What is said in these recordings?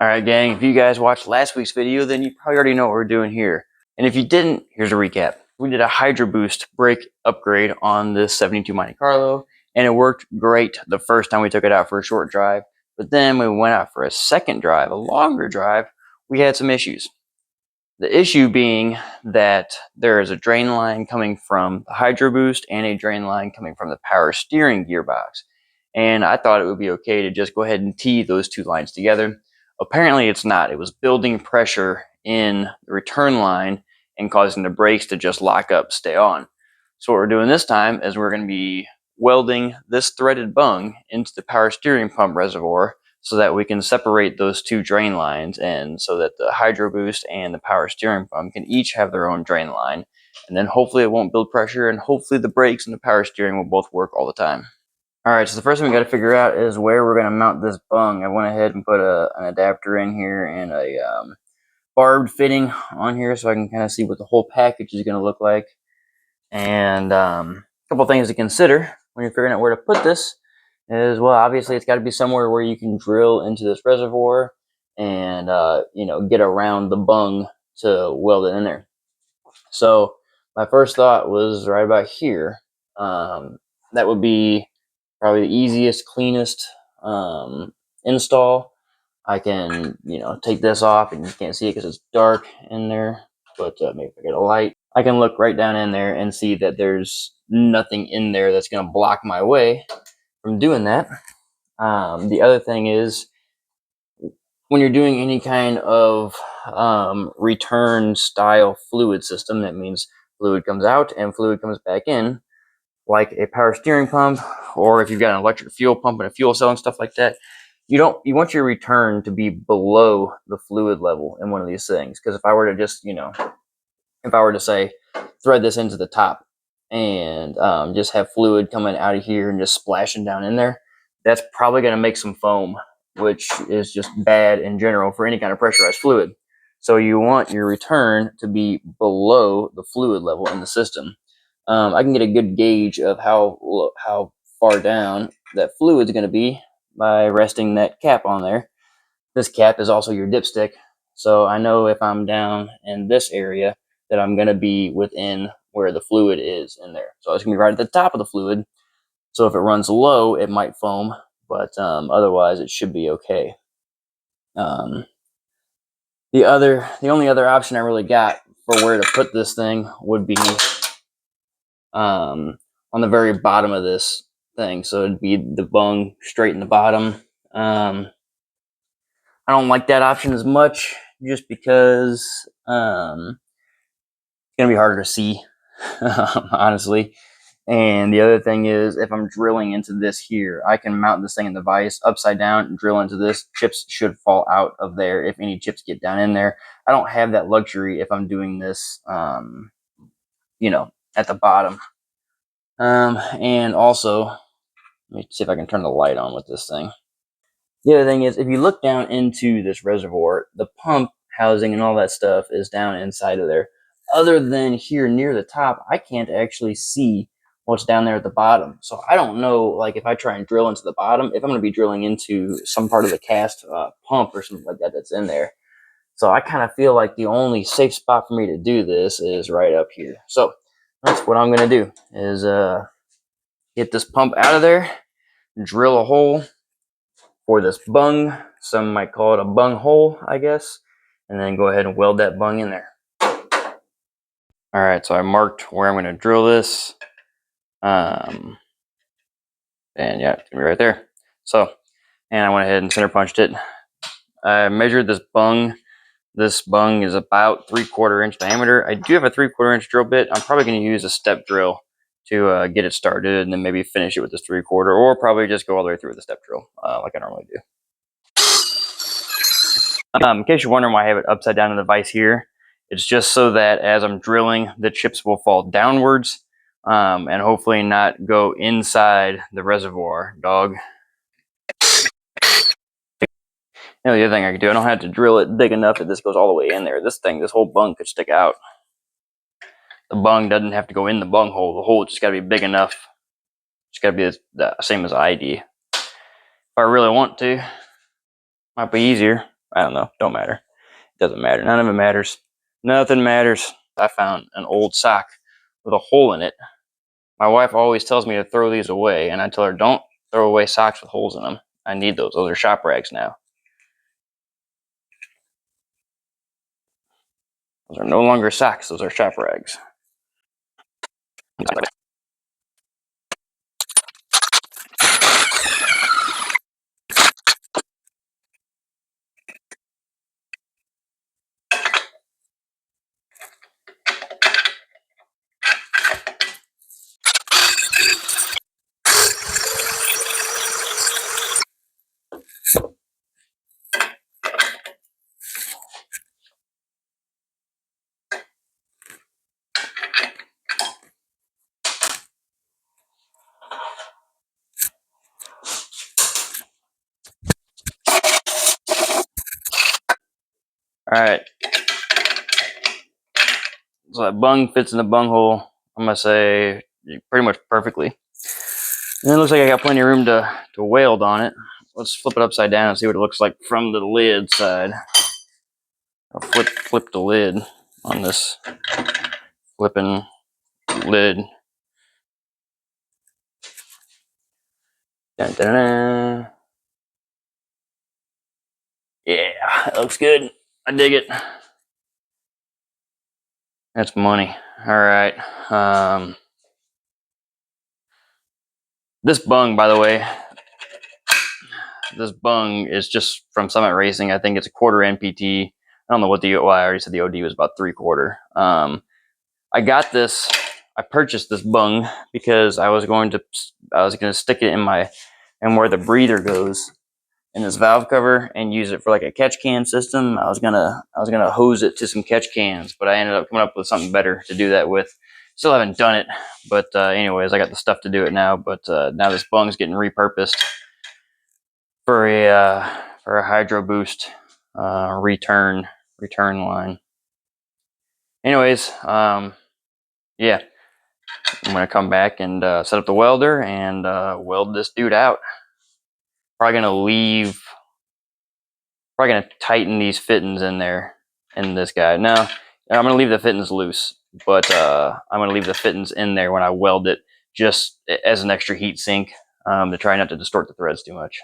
Alright gang, if you guys watched last week's video, then you probably already know what we're doing here. And if you didn't, here's a recap. We did a Hydroboost brake upgrade on this 72 Monte Carlo, and it worked great the first time we took it out for a short drive. But then when we went out for a second drive, a longer drive, we had some issues. The issue being that there is a drain line coming from the Hydroboost and a drain line coming from the power steering gearbox. And I thought it would be okay to just go ahead and tee those two lines together. Apparently it's not. It was building pressure in the return line and causing the brakes to just lock up, stay on. So what we're doing this time is we're going to be welding this threaded bung into the power steering pump reservoir so that we can separate those two drain lines, and so that the Hydroboost and the power steering pump can each have their own drain line. And then hopefully it won't build pressure, and hopefully the brakes and the power steering will both work all the time. Alright, so the first thing we got to figure out is where we're going to mount this bung. I went ahead and put an adapter in here and a barbed fitting on here so I can kind of see what the whole package is going to look like. And a couple things to consider when you're figuring out where to put this is, well, obviously it's got to be somewhere where you can drill into this reservoir and get around the bung to weld it in there. So my first thought was right about here. That would be probably the easiest, cleanest install. I can, take this off, and you can't see it because it's dark in there, but maybe if I get a light, I can look right down in there and see that there's nothing in there that's going to block my way from doing that. The other thing is, when you're doing any kind of return style fluid system, that means fluid comes out and fluid comes back in, like a power steering pump, or if you've got an electric fuel pump and a fuel cell and stuff like that, you want your return to be below the fluid level in one of these things. Because if I were to just, if I were to say thread this into the top and just have fluid coming out of here and just splashing down in there, that's probably going to make some foam, which is just bad in general for any kind of pressurized fluid. So you want your return to be below the fluid level in the system. I can get a good gauge of how far down that fluid is going to be by resting that cap on there. This cap is also your dipstick, so I know if I'm down in this area that I'm going to be within where the fluid is in there. So it's going to be right at the top of the fluid. So if it runs low, it might foam, but otherwise it should be okay. The only other option I really got for where to put this thing would be on the very bottom of this thing. So it'd be the bung straight in the bottom. I don't like that option as much, just because it's gonna be harder to see, honestly. And the other thing is, if I'm drilling into this here, I can mount this thing in the vise upside down and drill into this. Chips should fall out of there if any chips get down in there. I don't have that luxury if I'm doing this, at the bottom. And also, let me see if I can turn the light on with this thing. The other thing is, if you look down into this reservoir, the pump housing and all that stuff is down inside of there. Other than here near the top, I can't actually see what's down there at the bottom. So I don't know, like, if I try and drill into the bottom, if I'm going to be drilling into some part of the cast pump or something like that that's in there. So I kind of feel like the only safe spot for me to do this is right up here. So that's what I'm going to do, is get this pump out of there, drill a hole for this bung. Some might call it a bung hole, I guess, and then go ahead and weld that bung in there. All right, so I marked where I'm going to drill this, and yeah, it's gonna be right there. So, and I went ahead and center punched it. I measured this bung. This bung is about 3/4 inch diameter. I do have a 3/4 inch drill bit. I'm probably going to use a step drill to get it started, and then maybe finish it with this 3/4, or probably just go all the way through with a step drill, like I normally do. In case you're wondering why I have it upside down in the vise here, it's just so that as I'm drilling, the chips will fall downwards, and hopefully not go inside the reservoir, dog. The other thing I could do, I don't have to drill it big enough that this goes all the way in there. This whole bung could stick out. The bung doesn't have to go in the bung hole. The hole just got to be big enough. It's got to be the same as ID. If I really want to, might be easier. I don't know. Don't matter. It doesn't matter. None of it matters. Nothing matters. I found an old sock with a hole in it. My wife always tells me to throw these away, and I tell her, don't throw away socks with holes in them. I need those. Those are shop rags now. Those are no longer socks. Those are shop rags. All right. So that bung fits in the bung hole, I'm going to say, pretty much perfectly. And it looks like I got plenty of room to weld on it. Let's flip it upside down and see what it looks like from the lid side. I'll flip the lid on this flipping lid. Dun, dun, dun. Yeah, it looks good. I dig it. That's money. All right. This bung, by the way, this bung is just from Summit Racing. I think it's a quarter NPT. I don't know what I already said the OD was about 3/4. I got this. I purchased this bung because I was going to stick it in where the breather goes in this valve cover and use it for like a catch can system. I was gonna hose it to some catch cans, but I ended up coming up with something better to do that with. Still haven't done it, but anyways, I got the stuff to do it now. But now this bung's getting repurposed for a Hydroboost return line. Anyways, yeah, I'm gonna come back and set up the welder and weld this dude out. Probably gonna tighten these fittings in there in this guy. No, I'm gonna leave the fittings loose, but I'm gonna leave the fittings in there when I weld it, just as an extra heat sink to try not to distort the threads too much.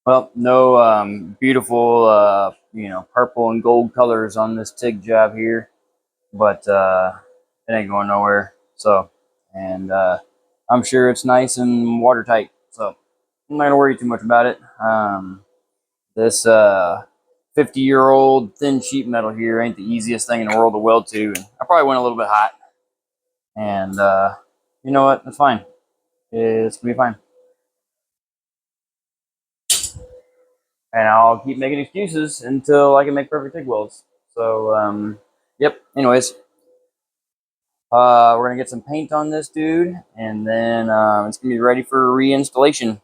Well, no beautiful, purple and gold colors on this TIG job here, but it ain't going nowhere. So, and I'm sure it's nice and watertight. So, I'm not gonna worry too much about it. This 50-year-old thin sheet metal here ain't the easiest thing in the world to weld to. And I probably went a little bit hot, and you know what? That's fine. It's gonna be fine. And I'll keep making excuses until I can make perfect TIG welds. So, yep. Anyways, we're gonna get some paint on this dude, and then it's gonna be ready for reinstallation.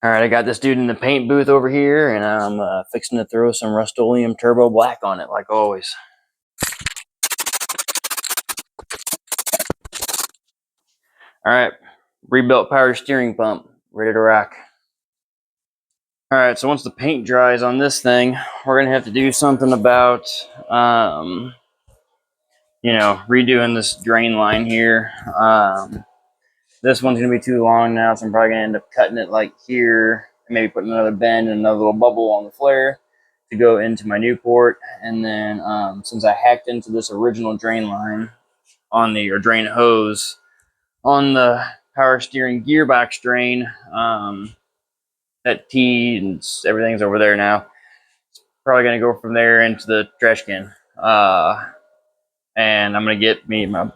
All right, I got this dude in the paint booth over here, and I'm fixing to throw some Rust-Oleum Turbo Black on it, like always. All right, rebuilt power steering pump, ready to rock. All right, so once the paint dries on this thing, we're gonna have to do something about, redoing this drain line here. This one's gonna be too long now, so I'm probably gonna end up cutting it like here, and maybe putting another bend and another little bubble on the flare to go into my new port. And then since I hacked into this original drain line or drain hose on the power steering gearbox drain, that T and everything's over there now. Probably gonna go from there into the trash can. And I'm gonna get probably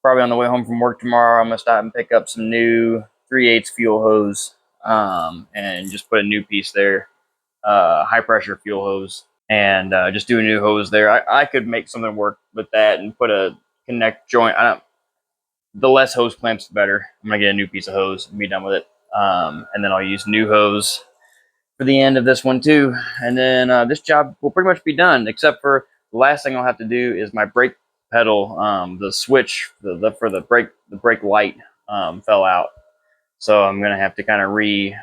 probably on the way home from work tomorrow, I'm gonna stop and pick up some new 3/8 fuel hose, and just put a new piece there, high pressure fuel hose, and just do a new hose there. I could make something work with that and put a connect joint. The less hose clamps, the better. I'm gonna get a new piece of hose and be done with it, and then I'll use new hose for the end of this one too. And then this job will pretty much be done, except for the last thing I'll have to do is my brake pedal. The switch for the brake light fell out, so I'm gonna have to kind of rig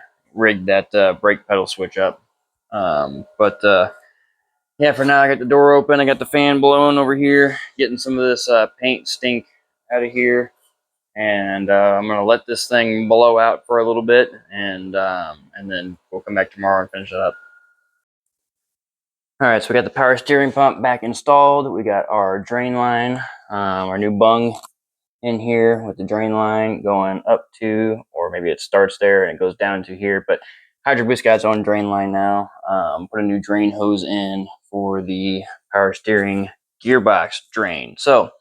that brake pedal switch up. Yeah, for now I got the door open, I got the fan blowing over here, getting some of this paint stink out of here, and I'm gonna let this thing blow out for a little bit, and then we'll come back tomorrow and finish it up. All right, so we got the power steering pump back installed. We got our drain line, our new BUNG in here with the drain line going up to, or maybe it starts there and it goes down to here, but Hydroboost got its own drain line now. Put a new drain hose in for the power steering gearbox drain. So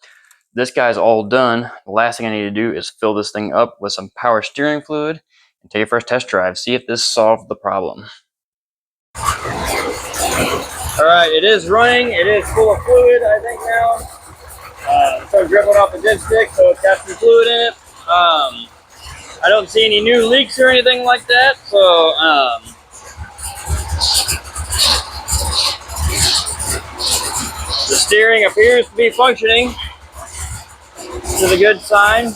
this guy's all done. The last thing I need to do is fill this thing up with some power steering fluid and take it for a test drive, see if this solved the problem. All right, it is running. It is full of fluid, I think now. So dripping off the dipstick, so it's got some fluid in it. I don't see any new leaks or anything like that, so the steering appears to be functioning. This is a good sign.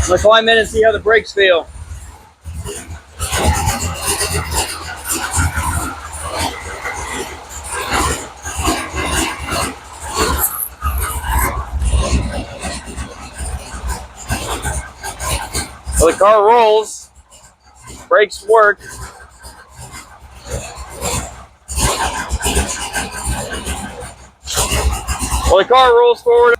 Let's climb in and see how the brakes feel. Well, the car rolls, brakes work. Well, the car rolls forward.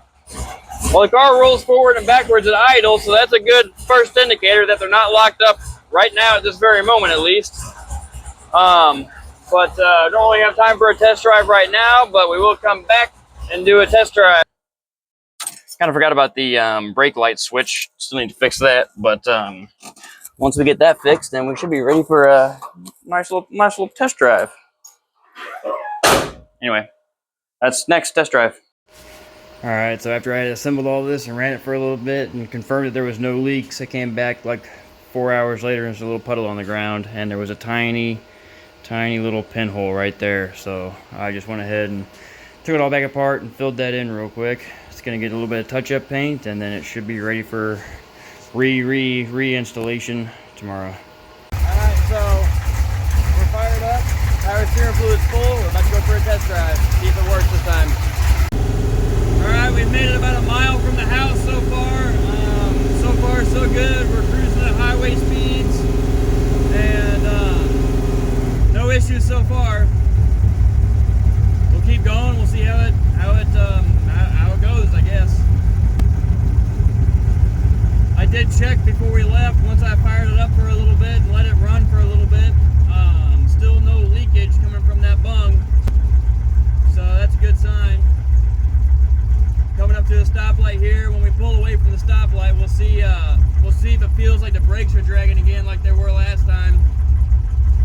Well, the car rolls forward and backwards at idle, so that's a good first indicator that they're not locked up right now at this very moment, at least. Don't really have time for a test drive right now, but we will come back and do a test drive. Kind of forgot about the brake light switch. Still need to fix that, but once we get that fixed, then we should be ready for a nice little test drive. Anyway, that's next test drive. All right, so after I had assembled all this and ran it for a little bit and confirmed that there was no leaks, I came back like 4 hours later and there's a little puddle on the ground, and there was a tiny little pinhole right there. So I just went ahead and took it all back apart and filled that in real quick. It's gonna get a little bit of touch-up paint, and then it should be ready for reinstallation tomorrow. All right, so we're fired up. Power steering fluid's full. We're about to go for a test drive. See if it works this time. All right, we've made it about a mile from the house so far. So far, so good. We're cruising at highway speeds, and no issues so far. We'll keep going. We'll see how it goes, I guess. I did check before we left. Once I fired it up for a little bit and let it run for a little bit, still no leakage coming from that bung, so that's a good sign. Coming up to the stoplight here. When we pull away from the stoplight, we'll see if it feels like the brakes are dragging again like they were last time.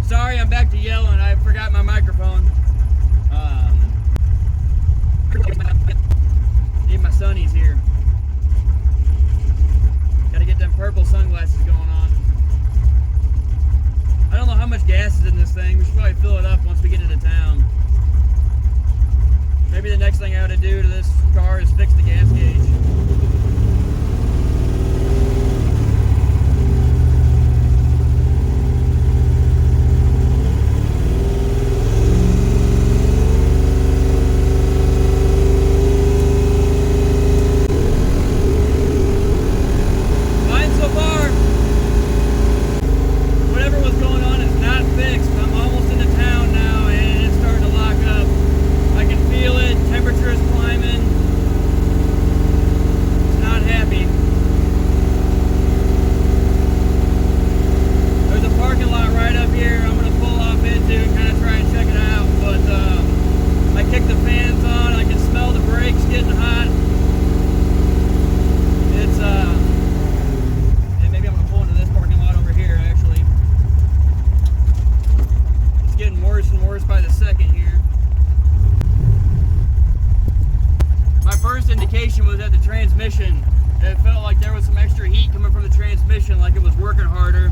Sorry, I'm back to yelling. I forgot my microphone. Need my sunnies here. Gotta get them purple sunglasses going on. I don't know how much gas is in this thing. We should probably fill it up once we get into town. Maybe the next thing I ought to do to this car is fix the gas gauge. Fine so far. Whatever was going on is not fixed. I'm almost into town now and it's starting to lock up. I can feel it. Temperature is climbing. It's not getting hot. It's and maybe I'm gonna pull into this parking lot over here actually. It's getting worse and worse by the second here. My first indication was at the transmission. It felt like there was some extra heat coming from the transmission, like it was working harder.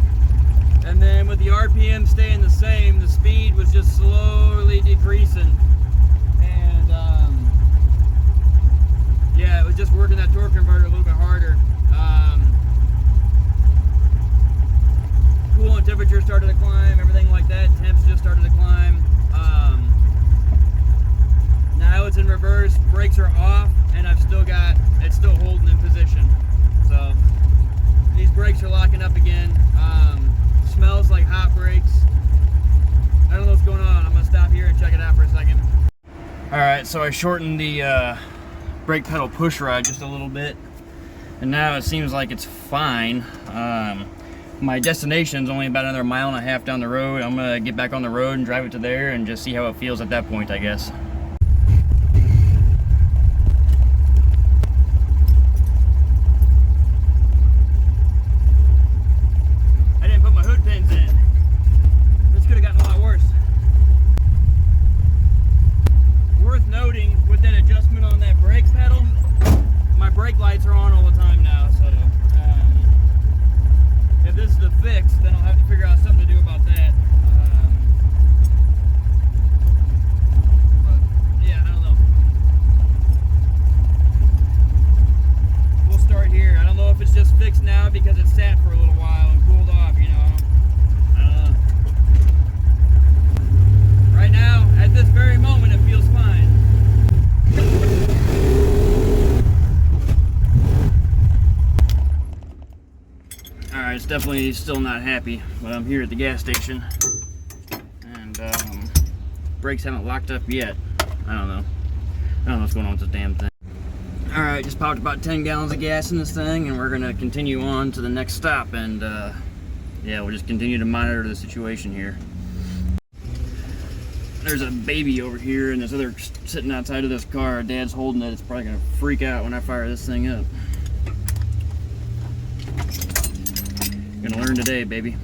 And then with the RPM staying the same, the speed was just slowly decreasing. And yeah, it was just working that torque converter a little bit harder. Coolant temperature started to climb, everything like that. Temps just started to climb. Now it's in reverse, brakes are off, and it's still holding in position. So these brakes are locking up again. Smells like hot brakes. I don't know what's going on. I'm gonna stop here and check it out for a second. All right, so I shortened the brake pedal push rod just a little bit, and now it seems like it's fine. My destination's only about another 1.5 miles down the road. I'm gonna get back on the road and drive it to there and just see how it feels at that point, I guess. Then I'll have to figure out something to do about that. But yeah, I don't know. We'll start here. I don't know if it's just fixed now because it sat for a little while and cooled off, you know. I don't know. Right now, at this very moment, it feels fine. Alright, it's definitely still not happy, but I'm here at the gas station, and brakes haven't locked up yet. I don't know what's going on with this damn thing. Alright, just popped about 10 gallons of gas in this thing, and we're going to continue on to the next stop, and yeah, we'll just continue to monitor the situation here. There's a baby over here, and this other sitting outside of this car. Dad's holding it. It's probably going to freak out when I fire this thing up. Gonna learn today, baby.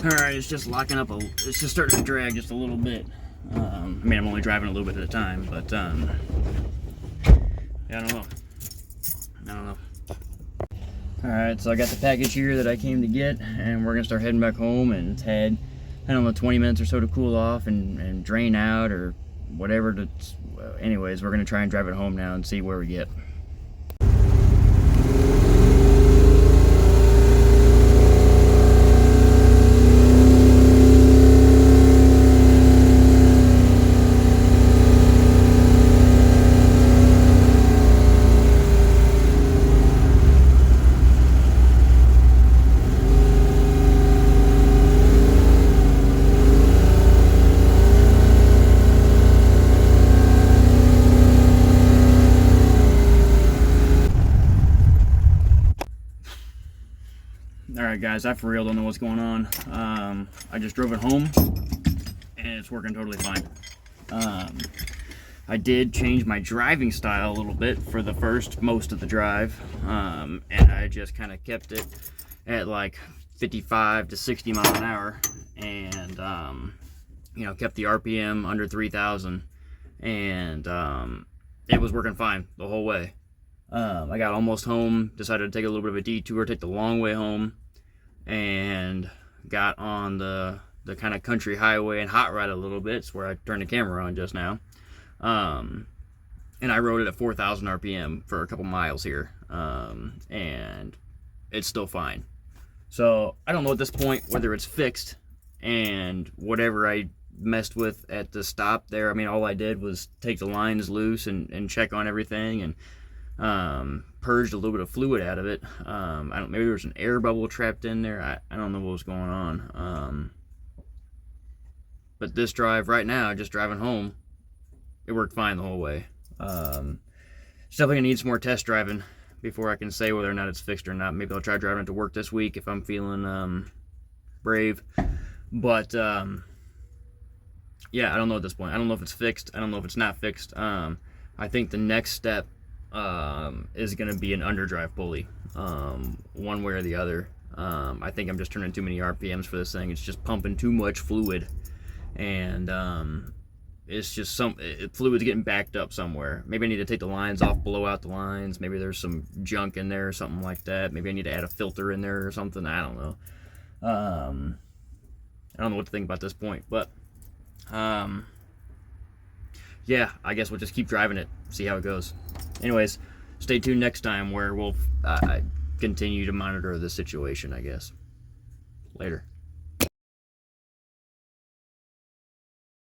Alright, it's just locking up it's just starting to drag just a little bit. I mean, I'm only driving a little bit at a time, but yeah, I don't know. Alright, so I got the package here that I came to get, and we're gonna start heading back home, and it's had, I don't know, 20 minutes or so to cool off and drain out or whatever. Anyways, we're gonna try and drive it home now and see where we get. Alright guys, I for real don't know what's going on. I just drove it home and it's working totally fine. I did change my driving style a little bit for the most of the drive, and I just kind of kept it at like 55 to 60 miles an hour, and you know, kept the RPM under 3,000, and it was working fine the whole way. I got almost home, decided to take a little bit of a detour, take the long way home, and got on the kind of country highway and hot ride a little bit. It's where I turned the camera on just now. And I rode it at 4,000 RPM for a couple miles here, and it's still fine. So I don't know at this point whether it's fixed, and whatever I messed with at the stop there, I mean, all I did was take the lines loose and check on everything, and purged a little bit of fluid out of it. Maybe there was an air bubble trapped in there. I don't know what was going on. But this drive right now, just driving home, it worked fine the whole way. It's definitely gonna need some more test driving before I can say whether or not it's fixed or not. Maybe I'll try driving it to work this week if I'm feeling brave. But yeah, I don't know at this point. I don't know if it's fixed. I don't know if it's not fixed. I think the next step is going to be an underdrive pulley, one way or the other. I think I'm just turning too many RPMs for this thing. It's just pumping too much fluid, and it's just fluid's getting backed up somewhere. Maybe I need to take the lines off, blow out the lines. Maybe there's some junk in there or something like that. Maybe I need to add a filter in there or something. I don't know. I don't know what to think about this point, but yeah, I guess we'll just keep driving it, see how it goes. Anyways, stay tuned next time where we'll continue to monitor the situation, I guess. Later.